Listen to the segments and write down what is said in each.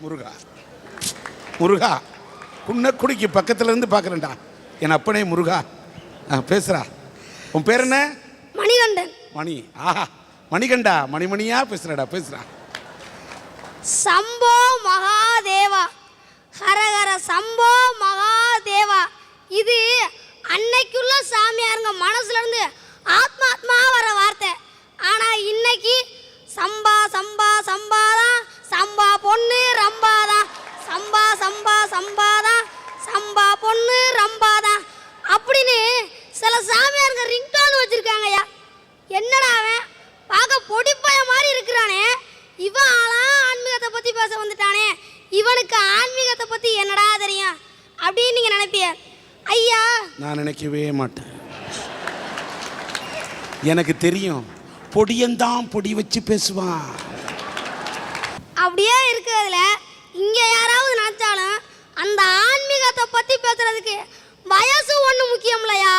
முருகா முருகா, குன்னக்குடிக்கு பக்கத்துல இருந்து பார்க்குறேன்டா என் அப்பனே முருகா. பேசுறா. உன் பேர் என்ன? மணிகண்டன். மணி. ஆஹா, மணிகண்டா, மணிமணியா பேசுறடா, பேசுறா. சம்போ மகாதேவா, ஹரஹர சம்போ மகாதேவா. இது அன்னைக்குள்ள சாமியாருங்க மனசுல இருந்து ஆத்மா வர வார்த்தை. ஆனா இன்னைக்கு சம்பா சம்பா சம்பாதான், சம்பா பொண்ணு ரம்பாதான், சம்பா சம்பா சம்பாதான், சம்பா பொண்ணு ரம்பாதான் அப்படின்னு சில சாமியாருங்க ரிங்டோன் வச்சிருக்காங்கய்யா. என்னடா அவன் பார்க்க பொடிப்பைய மாதிரி இருக்கிறானே, இவன் ஆளா ஆன்மீகத்தை பத்தி பேச வந்துட்டானே, இவனுக்கு ஆன்மீகத்தை பத்தி என்னடா தெரியும் அப்படின்னு நீங்க நினைப்பிய. ஐயா, நான் நினைக்கவே மாட்டேன். எனக்கு தெரியும், பொடியந்தான் பொடி வச்சு பேசுவான். அப்படியே இருக்கிறதுல இங்க யாராவது நினைச்சாலும் அந்த ஆன்மீகத்தை பத்தி பேசுறதுக்கு வயசு ஒண்ணு முக்கியம் இல்லையா,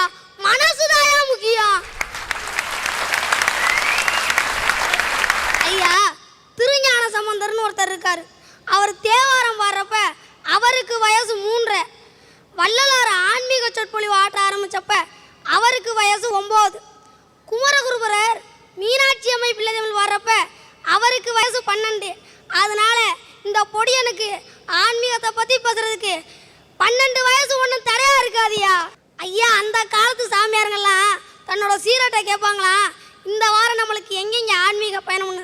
மனசுதாயா முக்கியம். ஐயா, திருஞான சம்பந்தர்னு ஒருத்தர் இருக்காரு. அவர் தேவாரம் பாடுறப்ப அவருக்கு வயசு 3. வள்ளலார் ஆன்மீக சொற்பொழிவு ஆட்ட ஆரம்பிச்சப்ப அவருக்கு வயசு 9. குமரகுருபரர் மீனாட்சி அம்மை பிள்ளை தமிழ் பாடுறப்ப அவருக்கு வயசு 12. அதனால இந்த பொடியனுக்கு ஆன்மீகத்தை பத்தி பேசுறதுக்கு 12 வயசு ஒன்றும் தடையா இருக்காதியா. ஐயா, அந்த காலத்து சாமியாருங்கெல்லாம் தன்னோட சீரட்டை கேட்பாங்களாம், இந்த வாரம் நம்மளுக்கு எங்கெங்க ஆன்மீக பயணம்னு.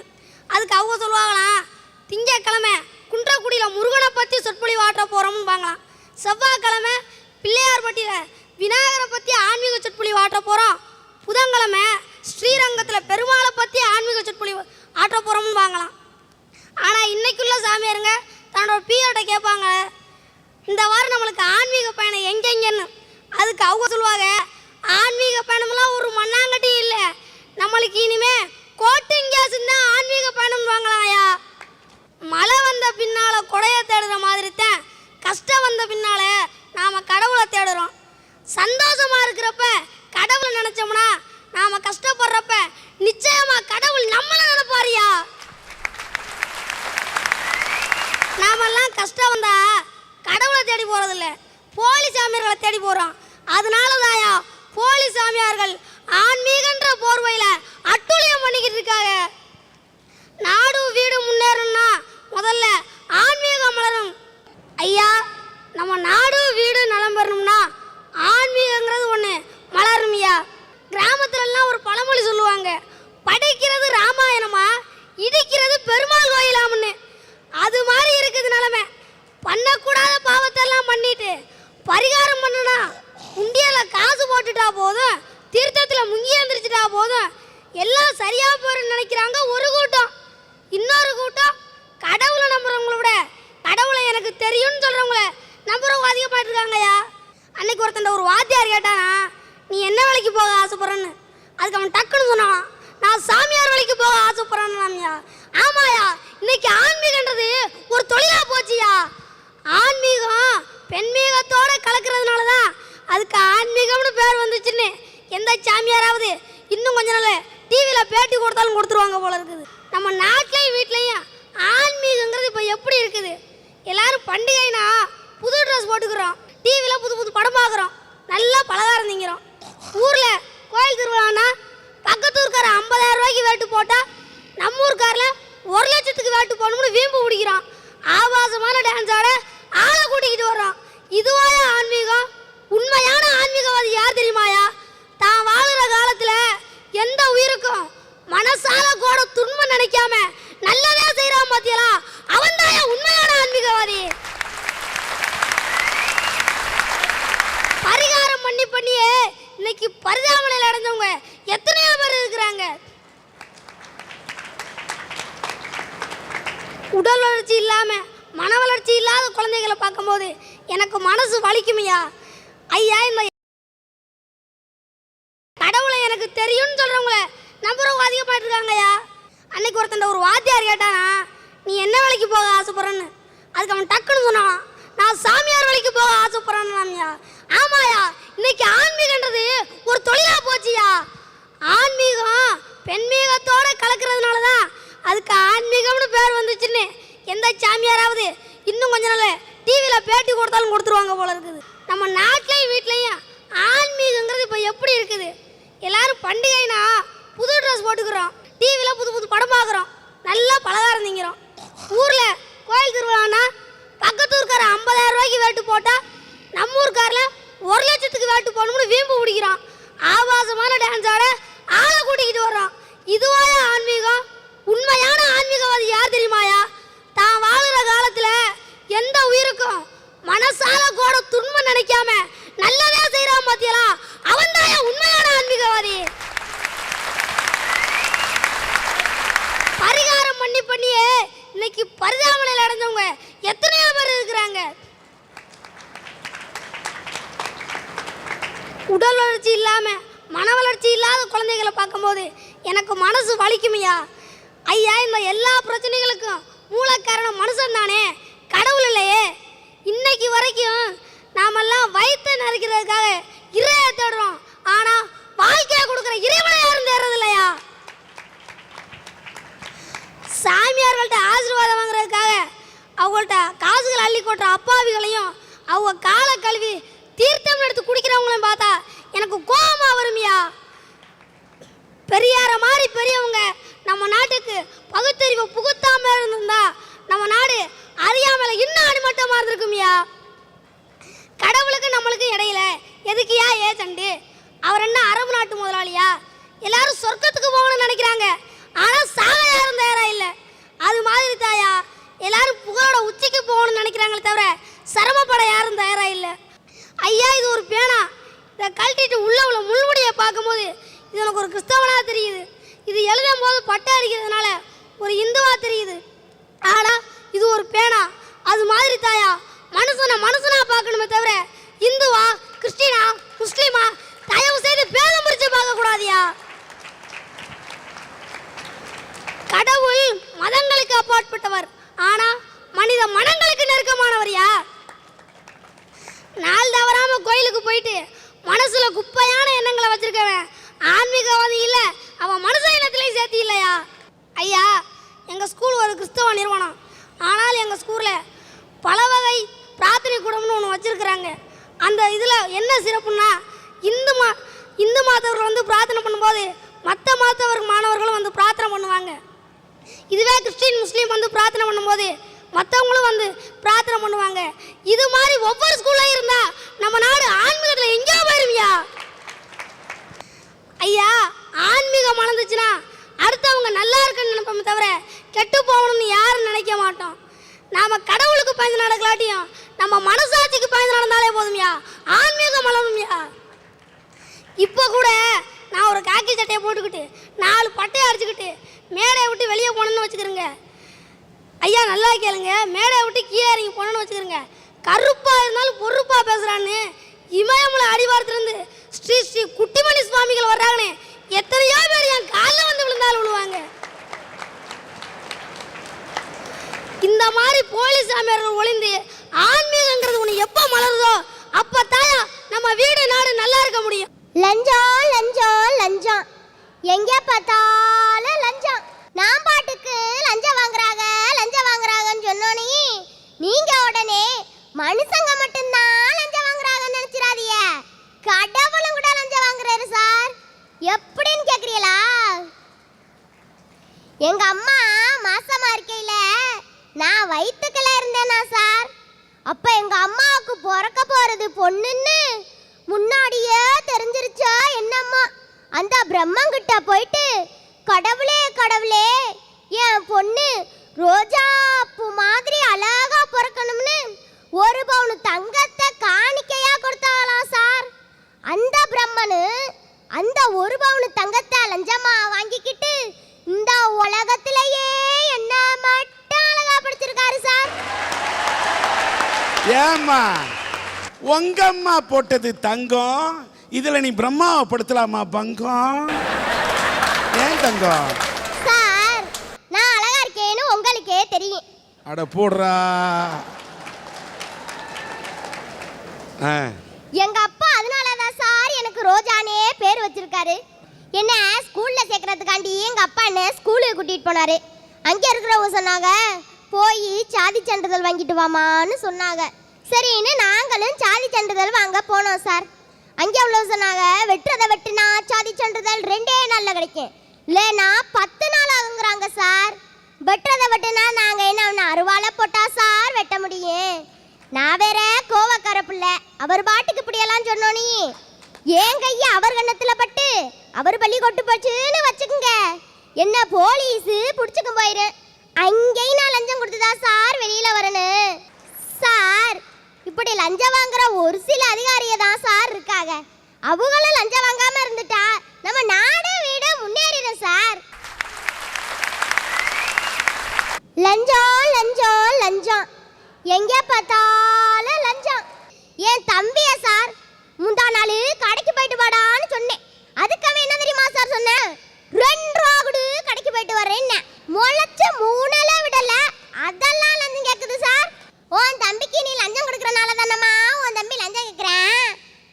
அதுக்கு அவங்க சொல்லுவாங்களாம், திங்கக்கிழமை குன்றக்குடியில் முருகனை பற்றி சொற்பொழிவு ஆற்ற போகிறோம்பாங்களாம், செவ்வாய்க்கிழமை பிள்ளையார்பட்டியில் விநாயகரை பற்றி ஆன்மீக சொற்பொழிவு ஆற்ற போகிறோம், புதன்கிழமை ஸ்ரீரங்கத்தில் பெருமாளை பற்றி ஆன்மீக சொற்பொழிவு ஆற்ற போகிறோம்பாங்களாம். ஆனால் இன்னைக்குள்ள சாமியாருங்க தன்னோட பீரியட்டை கேட்பாங்க, இந்த வாரம் நம்மளுக்கு ஆன்மீக பயணம் எங்கெங்கன்னு. அதுக்கு அவங்க சொல்லுவாங்க, ஆன்மீக பயணம்லாம் ஒரு மண்ணாங்கட்டி இல்லை, நம்மளுக்கு இனிமே கோட்டிங் கேஸ் தான் ஆன்மீக பயணம் வாங்கலாம்யா. மழை வந்த பின்னால கொடையை தேடுற மாதிரி தான் கஷ்டம் வந்த பின்னால நாம கடவுளை தேடுறோம். சந்தோஷமா இருக்கிறப்ப கடவுளை நினைச்சோம்னா நாம கஷ்டப்படுறப்ப நிச்சயமா கடவுள் நம்மள நினைப்பாரியா. நாமெல்லாம் கஷ்டம் வந்தா கடவுளை தேடி போறதில்ல, போலி சாமியார்களை தேடி போறோம். அதனாலதாயா போலி சாமியார்கள் ஆன்மீகன்ற போர்வையில அட்டுழியம் பண்ணிக்கிட்டு இருக்காங்க. நாடு வீடு முன்னேறணும்னா முதல்ல ஆன்மீகம் மலரும். ஐயா, நம்ம நாடு வீடு நலம் பெறணும்னா ஆன்மீகங்கிறது ஒன்று மலரும்யா. கிராமத்துலலாம் ஒரு பழமொழி சொல்லுவாங்க, படைக்கிறது ராமாயணமா இடிக்கிறது பெருமாள் கோயிலாம்னு. அது மாதிரி இருக்குது நிலைமை. பண்ணக்கூடாத பாவத்தெல்லாம் பண்ணிட்டு பரிகாரம் பண்ணனா உண்டியல காசு போட்டுட்டா போதும், தீர்த்தத்தில் முங்கி எழுந்திரிச்சிட்டா போதும், எல்லாம் சரியா போறன்னு நினைக்கிறாங்க ஒரு கூட்டம். இன்னொரு கூட்டம் கடவுளை நம்புறவங்கள விட கடவுளை எனக்கு தெரியும்னு சொல்றவங்கள நம்புறவங்க அதிகமாட்டு இருக்காங்கய்யா. அன்னைக்கு ஒருத்தன் ஒரு வாத்தியார் கேட்டானா, நீ என்ன வேலைக்கு போக ஆசைப்படுறன்னு. அதுக்கு அவன் டக்குன்னு சொன்னான், நான் சாமியார் வேலைக்கு போக ஆசைப்படுறேன்யா. ஆமாயா, இன்னைக்கு ஆன்மீகன்றது ஒரு தொழிலா போச்சியா. ஆன்மீகம் பெண்மீகத்தோட கலக்கிறதுனால தான் அதுக்கு ஆன்மீகம்னு பேர் வந்துச்சுன்னு எந்த சாமியாராவது இன்னும் கொஞ்ச நாள் டிவியில் பேட்டி கொடுத்தாலும் கொடுத்துருவாங்க போல இருக்குது. நம்ம நாட்டிலையும் வீட்லையும் ஆன்மீகங்கிறது இப்போ எப்படி இருக்குது? எல்லாரும் பண்டிகைனா புது ட்ரெஸ் போட்டுக்கிறோம், டிவியில் புது புது படம் பார்க்குறோம், நல்லா பலகாரம் திங்கிறோம். ஊரில் கோயில் திருவிழானா பக்கத்து ஊருக்கார 50,000 ரூபாய்க்கு வேட்டு போட்டால் நம்ம ஊருக்காரில் 1 லட்சத்துக்கு வேட்டு போகணும்னு வீம்பு பிடிக்கிறோம். ஆபாசமான டான்ஸோட ஆளை கூட்டிக்கிட்டு வர்றோம். இதுவாயா ஆன்மீகம்? உண்மையான ஆன்மீகவாதி யார் தெரியுமாயா? தான் வாழுற காலத்துல எந்த உயிருக்கும் மனசால கூட துன்பம் நினைக்காம நல்லதே செய்யறான் பாத்தியலா, அவன் தாயா உண்மையான ஆன்மீகவாதி. பரிகாரம் பண்ணியே இன்னைக்கு பரிதாபனையில் அடைஞ்சவங்க எத்தனையோ பேர் இருக்கிறாங்க. உடல் வளர்ச்சி இல்லாம மன வளர்ச்சி இல்லாத குழந்தைகளை பார்க்கும்போது எனக்கு மனசு வலிக்குமையா. ஐயா, இந்த கடவுளை எனக்கு தெரியும்னு சொல்றவங்கள நம்புறவங்க அதிகமாட்டு இருக்காங்கய்யா. அன்னைக்கு ஒருத்தன் ஒரு வாத்தியார் கேட்டானா, நீ என்ன வேலைக்கு போக ஆசைப்படுறன்னு. அதுக்கு அவன் டக்குன்னு சொன்னான், நான் சாமியார் வேலைக்கு போக ஆசைப்படுறேன்யா. ஆமாயா, இன்னைக்கு ஆன்மீகன்றது ஒரு தொழிலா போச்சியா. ஆன்மீகம் பெண்மீகத்தோட கலக்கிறதுனால தான் அதுக்கு ஆன்மீகம்னு பேர் வந்துச்சுன்னு எந்த சாமியாராவது இன்னும் கொஞ்ச நாள் டிவியில் பேட்டி கொடுத்தாலும் கொடுத்துருவாங்க போல இருக்குது. நம்ம நாட்டிலையும் வீட்லையும் ஆன்மீகங்கிறது இப்போ எப்படி இருக்குது? எல்லாரும் பண்டிகைனா புது ட்ரெஸ் போட்டுக்கிறோம், டிவியில் புது புது படம் பார்க்குறோம், நல்லா பலகாரம் திங்கிறோம். ஊரில் கோயில் திருவிழானா பக்கத்து ஊருக்கார 50,000 ரூபாய்க்கு வேட்டு போட்டால் நம்ம ஊருக்காரில் 1 லட்சத்துக்கு வேட்டு போடணும்னு வீம்பு பிடிக்கிறோம். ஆபாசமான டான்ஸ் ஆட ஆளை கூட்டிக்கிட்டு வர்றோம். இதுவாயா ஆன்மீகம்? உண்மையான ஆன்மீகவாதி யார் தெரியுமாயா? தான் வாழுற காலத்தில் எந்த உயிருக்கும் மனசால கூட துன்பம் நினைக்காம நல்லதே செய்யறான் பாத்தியலா, அவன் தான் உண்மையான ஆன்மீகவாதி. பரிகாரம் பண்ணியே இன்னைக்கு பரிதாபனையில் அடைஞ்சவங்க எத்தனையோ பேர் இருக்கிறாங்க. உடல் வளர்ச்சி இல்லாம மன வளர்ச்சி இல்லாத குழந்தைகளை பார்க்கும்போது எனக்கு மனசு வலிக்குமையா. ஐயா, இந்த எல்லா பிரச்சனைகளுக்கும் மூல காரணம் மனுஷன் தானே, கடவுள் இல்லையே. இன்னைக்கு வரைக்கும் நாமெல்லாம் வயிற்றை நிறைக்கிறதுக்காக இறையை தேடுறோம். ஆனா வாழ்க்கையை கொடுக்குற இறைவனை யாரும் தேடுறது இல்லையா? சாமியார்கள்ட்ட ஆசீர்வாதம் வாங்குறதுக்காக அவங்கள்ட்ட காசுகள் அள்ளி கொட்டுற அப்பாவிகளையும் அவங்க காலை கழுவி தீர்த்தம் எடுத்து குடிக்கிறவங்களையும் பார்த்தா எனக்கு கோபமா வருமியா. பெரியார மாதிரி பெரியவங்க நம்ம நாட்டுக்கு பகுத்தறிவை புகுத்தாம இருந்திருந்தா நம்ம நாடு அறியாமல இன்னும் அடிமட்டமா இருந்திருக்குமியா. கடவுளுக்கு நம்மளுக்கு இடையில எதுக்கியா ஏஜெண்டு? அவர் என்ன அரபு நாட்டு முதலாளியா? எல்லாரும் சொர்க்கத்துக்கு போகணும்னு நினைக்கிறாங்க, ஆனா சாக யாரும் தயாரா இல்லை. அது மாதிரி தாயா, எல்லாரும் புகழோட உச்சிக்கு போகணும்னு நினைக்கிறாங்களே தவிர சிரமப்பட யாரும் தயாரா இல்லை. ஐயா, இது ஒரு பேனா, இதை கழட்டிட்டு உள்ள முள்முடியை பார்க்கும்போது இது எனக்கு ஒரு கிறிஸ்தவனா தெரியுது. இது எழுதும் போது பட்டை அடிக்கிறதுனால ஒரு இந்துவா தெரியுது. ஆனா இது ஒரு பேனா. அது மாதிரி தாயா, மனுஷனா பார்க்கணுமே தவிர இந்துவா கிறிஸ்டினா முஸ்லீமா தயவு செய்து பேதம் பிரிச்சு பார்க்க கூடாதியா. கடவுள் மதங்களுக்கு அப்பாற்பட்டவர், ஆனா மனித மனங்களுக்கு நெருக்கமானவர்யா. நாள் தவறாம கோயிலுக்கு போயிட்டு மனசுல குப்பையான எண்ணங்களை வச்சிருக்கவன் ஆன்மீகவாதி இல்ல, அவன் மனுஷ இனத்திலையும் சேர்த்து இல்லையா. ஐயா, எங்க ஸ்கூல் ஒரு கிறிஸ்தவ நிறுவனம். ஆனால் எங்க ஸ்கூல்ல பல வகை பிரார்த்தனை கூடம்னு ஒன்று வச்சிருக்கிறாங்க. அந்த இதுல என்ன சிறப்புன்னா, இந்து மதத்தவர்கள் வந்து பிரார்த்தனை பண்ணும்போது மற்ற மதத்தவர் மாணவர்களும் வந்து பிரார்த்தனை பண்ணுவாங்க. இதுவே கிறிஸ்டின் முஸ்லீம் வந்து பிரார்த்தனை பண்ணும்போது மற்றவங்களும் வந்து பிரார்த்தனை பண்ணுவாங்க. இது மாதிரி ஒவ்வொரு ஸ்கூல்லையும் இருந்தா நம்ம நாடு ஆன்மீகத்தில் எங்கேயோ போயிருவியா. ஐயா, ஆன்மீகம் மறந்துச்சுன்னா அடுத்தவங்க நல்லா இருக்குன்னு நினைப்போமே தவிர கெட்டு போகணும்னு யாரும் நினைக்க மாட்டோம். நாம கடவுளுக்கு பயந்து நடக்கலாட்டியும் நம்ம மனசாட்சிக்கு பயந்து நடந்தாலே போதும்யா, ஆன்மீகம் மலரும்யா. இப்போ கூட நான் ஒரு காக்கி சட்டையை போட்டுக்கிட்டு 4 பட்டையை அடிச்சுக்கிட்டு மேடையை விட்டு வெளியே போனோன்னு வச்சுக்கிறேங்க. ஐயா, நல்லா கேளுங்க, மேடையை விட்டு கீழே இறங்கி போனோன்னு வச்சுக்கிறேங்க. கருப்பா இருந்தாலும் பொறுப்பா பேசுறான்னு இமயமலை அடிவாரத்திலிருந்து ஸ்ரீ ஸ்ரீ குட்டிமணி சுவாமிகள் வர்றாங்கன்னு எத்தனையோ பேர் என் காலில் வந்து விழுந்தாலும் விழுவாங்க. இந்த மாதிரி போலி சாமியார்கள் ஒளிந்து ஆன்மீகங்கிறது ஒன்று எப்போ மலருதோ அப்போ தாயா நம்ம வீடு நாடு நல்லா இருக்க முடியும். லஞ்சம் லஞ்சம் லஞ்சம், எங்கே பார்த்தாலும் லஞ்சம். நான் பாட்டுக்கு லஞ்சம் வாங்குறாங்கன்னு சொன்னோனே நீங்க உடனே மனுஷங்க மட்டும்தான் லஞ்சம் வாங்குறாங்கன்னு நினைச்சிடாதீங்க, கடவுளும் கூட லஞ்சம் வாங்குறாரு சார். எப்படின்னு கேக்குறீங்களா? எங்க அம்மா மாசமா இருக்கையில நான் வயிற்றுக்குள்ள இருந்தேனா சார். அப்ப எங்க அம்மாவுக்கு பிறக்க போறது பொண்ணுன்னு முன்னாடியே தெரிஞ்சிருச்சா என்னம்மா. அந்த பிரம்மங்கிட்ட போயிட்டு கடவுளே கடவுளே என் பொண்ணு ரோஜா பூ மாதிரி அழகா பிறக்கணும்னு 1 பவுன் தங்கத்தை காணிக்கையா கொடுத்தாலாம் சார். அந்த பிரம்மனு அந்த 1 பவுன் தங்கத்தை லஞ்சமா வாங்கிக்கிட்டு இந்த உலகத்திலேயே என்ன மட்டும் அழகா படிச்சிருக்காரு சார். ஏம்மா, உங்க அம்மா போட்டது தங்கம், இதுல நீ பிரம்மாவை படுத்தலாமா பங்கம்? ஏன் தங்கம் சார்? நான் அழகா இருக்கேன்னு உங்களுக்கே தெரியும். அட போடுறா. எங்க அப்பா அதனாலதான் சார் எனக்கு ரோஜானே பேர் வச்சிருக்காரு. என்ன ஸ்கூல்ல சேர்க்கறதுக்காண்டி எங்க அப்பா என்ன ஸ்கூலுக்கு கூட்டிட்டு போனாரு. அங்க இருக்கிறவங்க சொன்னாங்க, போய் சாதி சான்றிதழ் வாங்கிட்டு வாமான்னு சொன்னாங்க. சரின்னு நாங்களும் சாதி சான்றிதழ் வாங்க போனோம் சார். அங்கே அவ்வளவு சொன்னாங்க, வெட்டுறதை வெட்டினா சாதி சான்றிதழ் 2 நாளில் கிடைக்கும், இல்லைன்னா 10 நாள் ஆகுங்கிறாங்க சார். வெட்டுறதை வெட்டினா நாங்கள் என்ன அருவாலை போட்டா சார் வெட்ட முடியும்? நான் வேற கோவக்கார பிள்ளை, அவர் பாட்டுக்கு இப்படியெல்லாம் சொன்னோனி ஏன் கைய அவர் கண்ணத்தில் பட்டு அவர் பள்ளி கொட்டு போச்சுன்னு வச்சுக்குங்க, என்ன போலீஸ் பிடிச்சிக்க போயிரு. அங்கேயும் நான் லஞ்சம் கொடுத்துதா சார் வெளியில வரணும். சார் இப்படி லஞ்சம் வாங்குற ஒரு சில அதிகாரிய தான் சார் இருக்காங்க. அவங்களும் லஞ்சம் வாங்காம இருந்துட்டா நம்ம நாடு வீடு முன்னேறிடும் சார். லஞ்சம் லஞ்சம் லஞ்சம், எங்க பார்த்தாலும் லஞ்சம். என் தம்பிய சார் முந்தா நாள் கடைக்கு போயிட்டு வாடான்னு சொன்னேன். அதுக்கு அவன் என்ன தெரியுமா சார் சொன்னேன், 2 ரூபா கொடு கடைக்கு போயிட்டு வரேன்னு. முளைச்ச 3 விடல, அதெல்லாம் லஞ்சம் கேட்குது சார். உன் தம்பிக்கு நீ லஞ்சம் கொடுக்கறனால தானம்மா உன் தம்பி லஞ்சம் கேட்குறேன்,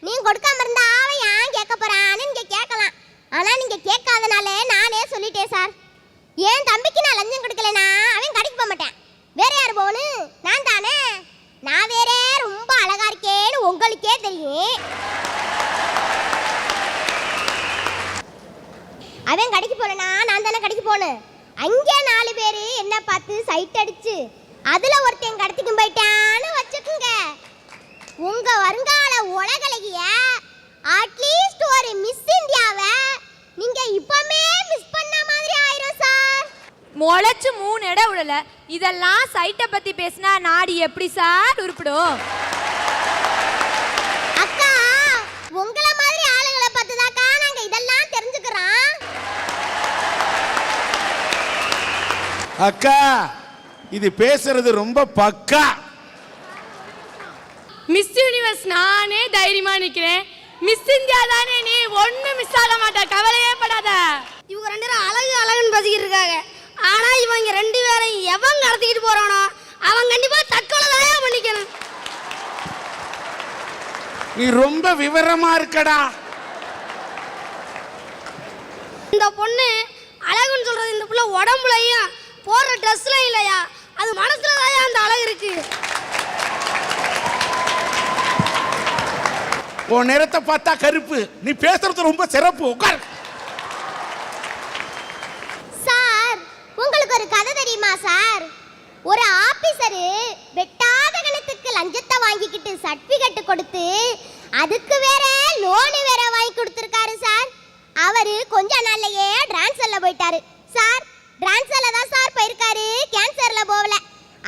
நீ கொடுக்காம இருந்தா அவன் ஏன் கேட்க போறான்னு நீங்க கேட்கலாம். ஆனா நீங்க கேட்காதனால நானே சொல்லிட்டேன் சார். என் தம்பிக்கு நான் லஞ்சம் கொடுக்கலனா அவன் கடைக்கு போக மாட்டேன். வேற யார் போகணும்? நான் தானே. நான் வேற ரொம்ப அழகா இருக்கேன்னு உங்களுக்கே தெரியும். அவன் கடைக்கு போலனா நான் தானே கடைக்கு போகணும். அங்கே 4 பேர் என்ன பார்த்து சைட் அடிச்சு அதுல ஒருத்தன் கடத்திக்கு போயிட்டான்னு வச்சுக்குங்க, உங்க வருங்கால உலகலைய அட்லீஸ்ட் ஒரு மிஸ் இந்தியாவை நீங்க இப்பமே மிஸ் பண்ண மாதிரி ஆயிரும் சார். முளைச்சு 3 இடம் விடல, இதெல்லாம் சைட்டை பத்தி பேசினா நாடு எப்படி சார் உருப்பிடும்? அக்கா உங்கள மாதிரி ஆளுங்களை பார்த்துதாக்கா நாங்க இதெல்லாம் தெரிஞ்சுக்கிறோம். அக்கா இது பேசுறது ரொம்ப பக்கா. மிஸ் யூனிவர்ஸ் நானே தைரியமா நிக்கிறேன், மிஸ் இந்தியா தானே நீ, ஒண்ணும் மிஸ் ஆக மாட்டா, கவலையே படாத. இவங்க 2 பேரும் அழகு அழகுன்னு பேசிக்கிட்டு இருக்காங்க. ஆனா இவங்க 2 பேரையும் எவன் கடத்திக்கிட்டு போறானோ அவன் கண்டிப்பா தற்கொலை தான் பண்ணிக்கணும். நீ ரொம்ப விவரமா இருக்கடா. இந்த பொண்ணு அழகுன்னு சொல்றது இந்த புள்ள உடம்புலையும் போடுற ட்ரெஸ்ல இல்லையா, அது மனசுல தான் அந்த அழகு இருக்கு. உன் நிறத்தை பார்த்தா கருப்பு, நீ பேசுறது ரொம்ப சிறப்பு. உட்கார். சார் உங்களுக்கு ஒரு கதை தெரியுமா சார்? ஒரு ஆபீசர் வெட்டாத கணத்துக்கு லஞ்சத்தை வாங்கிக்கிட்டு சர்டிபிகேட் கொடுத்து அதுக்கு வேற லோன் வேற வாங்கி கொடுத்துருக்காரு சார். அவரு கொஞ்ச நாள்லயே டிரான்ஸ்ஃபர்ல போயிட்டாரு சார். டிரான்ஸ்ஃபர்ல தான் சார் போயிருக்காரு, கேன்சர்ல போகல.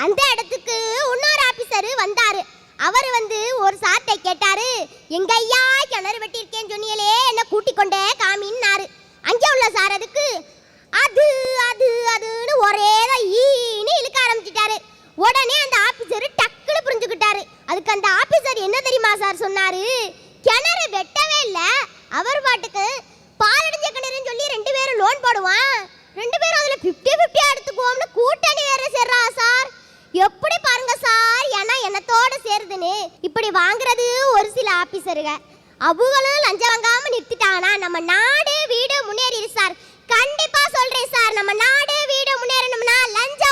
அந்த இடத்துக்கு இன்னொரு ஆபீசர் வந்தாரு. அவர் வந்து ஒரு சார்ட்டை கேட்டாரு, எங்க ஐயா கிணறு வெட்டியிருக்கேன்னு சொன்னியலே என்ன கூட்டிக் கொண்டே காமின்னாரு. அங்கே உள்ள சார் அதுக்கு அது அது அதுன்னு ஒரே ஈன்னு இழுக்க ஆரம்பிச்சிட்டாரு. உடனே அந்த ஆபீசர் டக்குன்னு புரிஞ்சுக்கிட்டாரு. அதுக்கு அந்த ஆபீசர் என்ன தெரியுமா சார் சொன்னாரு, கிணறு வெட்டவே இல்லை, அவர் பாட்டுக்கு பாலடைஞ்ச கிணறுன்னு சொல்லி 2 பேரும் லோன் போடுவான், 2 பேரும் அதுல 50-50 எடுத்துக்குவோம்னு கூட்டணி வேற சேர்றா சார். எப்படி பாருங்க சார், ஏன்னா என்னத்தோட சேருதுன்னு. இப்படி வாங்குறது ஒரு சில ஆபீசருங்க, அவங்களும் லஞ்சம் வாங்காம நிறுத்திட்டாங்கன்னா நம்ம நாடு வீடு முன்னேறிடு சார். கண்டிப்பா சொல்றேன் சார், நம்ம நாடு வீடு முன்னேறணும்னா லஞ்சம்